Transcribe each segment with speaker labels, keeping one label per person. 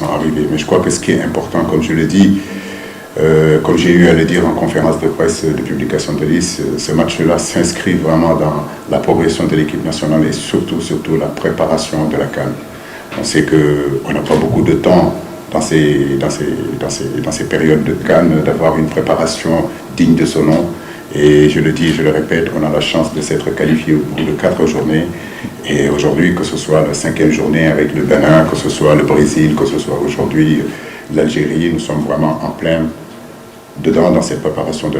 Speaker 1: sont arrivés. Mais je crois que ce qui est important, comme je le dis, comme j'ai eu à le dire en conférence de presse de publication de liste, ce match-là s'inscrit vraiment dans la progression de l'équipe nationale et surtout la préparation de la CAN. On sait qu'on n'a pas beaucoup de temps dans ces périodes de CAN d'avoir une préparation digne de son nom. Et je le dis et je le répète, on a la chance de s'être qualifié au bout de 4 journées. Et aujourd'hui, que ce soit la 5e journée avec le Bénin, que ce soit le Brésil, que ce soit aujourd'hui l'Algérie, nous sommes vraiment en plein dedans dans cette préparation de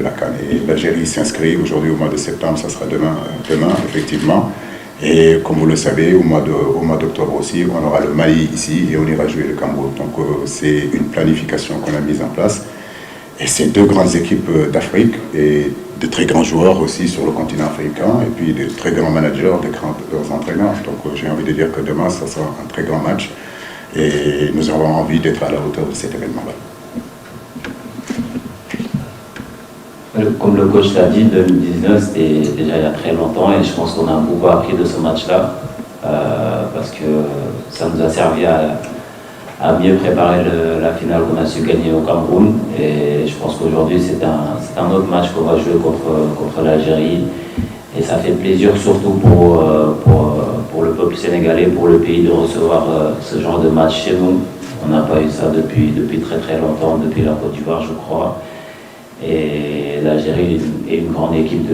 Speaker 1: la CAN. Et l'Algérie s'inscrit aujourd'hui au mois de septembre, ça sera demain effectivement. Et comme vous le savez, au mois d'octobre aussi, on aura le Mali ici et on ira jouer le Cameroun. Donc c'est une planification qu'on a mise en place. Et c'est 2 grandes équipes d'Afrique et de très grands joueurs aussi sur le continent africain et puis de très grands managers, de grands entraîneurs. Donc j'ai envie de dire que demain, ça sera un très grand match et nous avons envie d'être à la hauteur de cet événement-là.
Speaker 2: Comme le coach l'a dit, 2019, c'était déjà il y a très longtemps et je pense qu'on a beaucoup appris de ce match-là parce que ça nous a servi à mieux préparer la finale qu'on a su gagner au Cameroun. Et je pense qu'aujourd'hui, c'est un autre match qu'on va jouer contre l'Algérie. Et ça fait plaisir surtout pour le peuple sénégalais, pour le pays, de recevoir ce genre de match chez nous. On n'a pas eu ça depuis très très longtemps, depuis la Côte d'Ivoire, je crois. Et l'Algérie est une grande équipe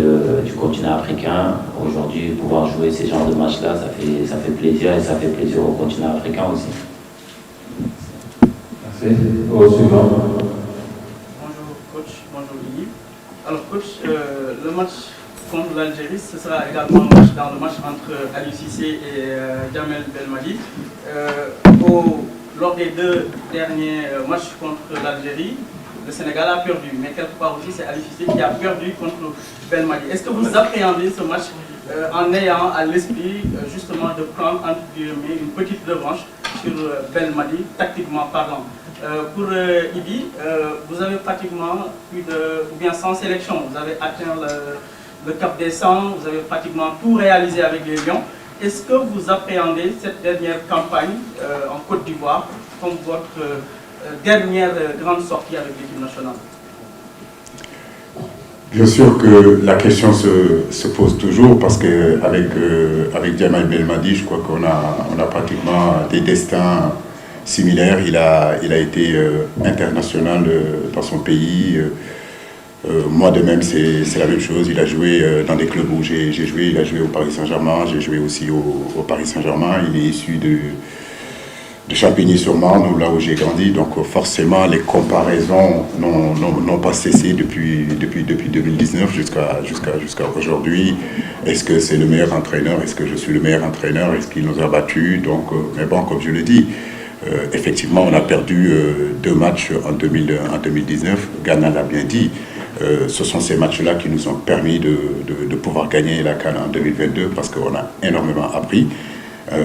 Speaker 2: du continent africain. Aujourd'hui, pouvoir jouer ces genres de matchs-là, ça fait plaisir et ça fait plaisir au continent africain aussi.
Speaker 3: Merci. Au suivant.
Speaker 4: Bonjour coach, bonjour Iggy. Alors coach, le match contre l'Algérie, ce sera également un match dans le match entre Aliou Cissé et Djamel Belmadi. Lors des 2 derniers matchs contre l'Algérie, le Sénégal a perdu, mais quelque part aussi c'est Aliou Cissé qui a perdu contre Belmadi. Est-ce que vous appréhendez ce match en ayant à l'esprit justement de prendre entre guillemets une petite revanche sur Belmadi, tactiquement parlant? Pour Ibi, vous avez pratiquement plus de, ou bien 100 sélections, vous avez atteint le cap des 100, vous avez pratiquement tout réalisé avec les Lions. Est-ce que vous appréhendez cette dernière campagne en Côte d'Ivoire comme votre dernière grande sortie avec l'équipe nationale?
Speaker 1: Bien sûr que la question se pose toujours parce qu'avec Djamel Belmadi, je crois qu'on a pratiquement des destins similaire. Il a été international dans son pays. Moi de même, c'est la même chose. Il a joué dans des clubs où j'ai joué. Il a joué au Paris Saint-Germain. J'ai joué aussi au Paris Saint-Germain. Il est issu de Champigny-sur-Marne, là où j'ai grandi. Donc forcément, les comparaisons n'ont pas cessé depuis 2019 jusqu'à aujourd'hui. Est-ce que c'est le meilleur entraîneur? Est-ce que je suis le meilleur entraîneur? Est-ce qu'il nous a battus? Donc, mais bon, comme je le dis, effectivement, on a perdu 2 matchs en 2019. Ghana l'a bien dit. Ce sont ces matchs-là qui nous ont permis de pouvoir gagner la CAN en 2022 parce qu'on a énormément appris.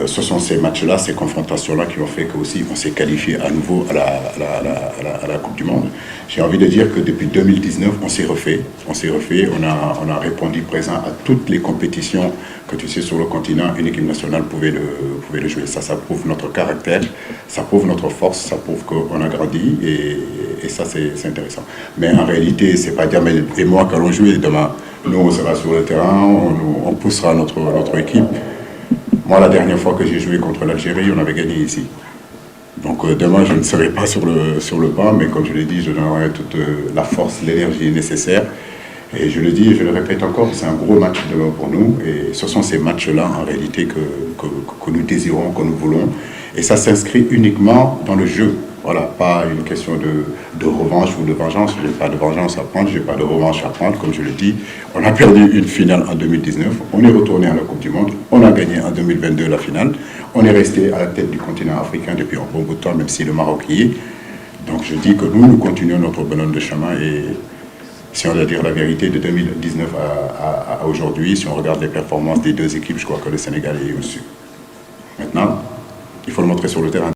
Speaker 1: Ce sont ces matchs-là, ces confrontations-là qui ont fait qu'aussi on s'est qualifié à nouveau à la Coupe du Monde. J'ai envie de dire que depuis 2019, on s'est refait. On a répondu présent à toutes les compétitions que tu sais sur le continent, une équipe nationale pouvait le jouer. Ça prouve notre caractère, ça prouve notre force, ça prouve qu'on a grandi et ça c'est intéressant. Mais en réalité, c'est pas Djamel et moi qui allons jouer demain. Nous, on sera sur le terrain, on poussera notre équipe. Moi, la dernière fois que j'ai joué contre l'Algérie, on avait gagné ici. Donc demain, je ne serai pas sur le banc, mais comme je l'ai dit, je donnerai toute la force, l'énergie nécessaire. Et je le dis et je le répète encore, c'est un gros match demain pour nous. Et ce sont ces matchs-là, en réalité, que nous désirons, que nous voulons. Et ça s'inscrit uniquement dans le jeu. Voilà, pas une question de revanche ou de vengeance. Je n'ai pas de vengeance à prendre, je n'ai pas de revanche à prendre, comme je le dis. On a perdu une finale en 2019, on est retourné à la Coupe du Monde, on a gagné en 2022 la finale, on est resté à la tête du continent africain depuis un bon bout de temps, même si le Maroc y est. Donc je dis que nous continuons notre bonhomme de chemin et si on doit dire la vérité, de 2019 à aujourd'hui, si on regarde les performances des 2 équipes, je crois que le Sénégal est au-dessus. Maintenant, il faut le montrer sur le terrain.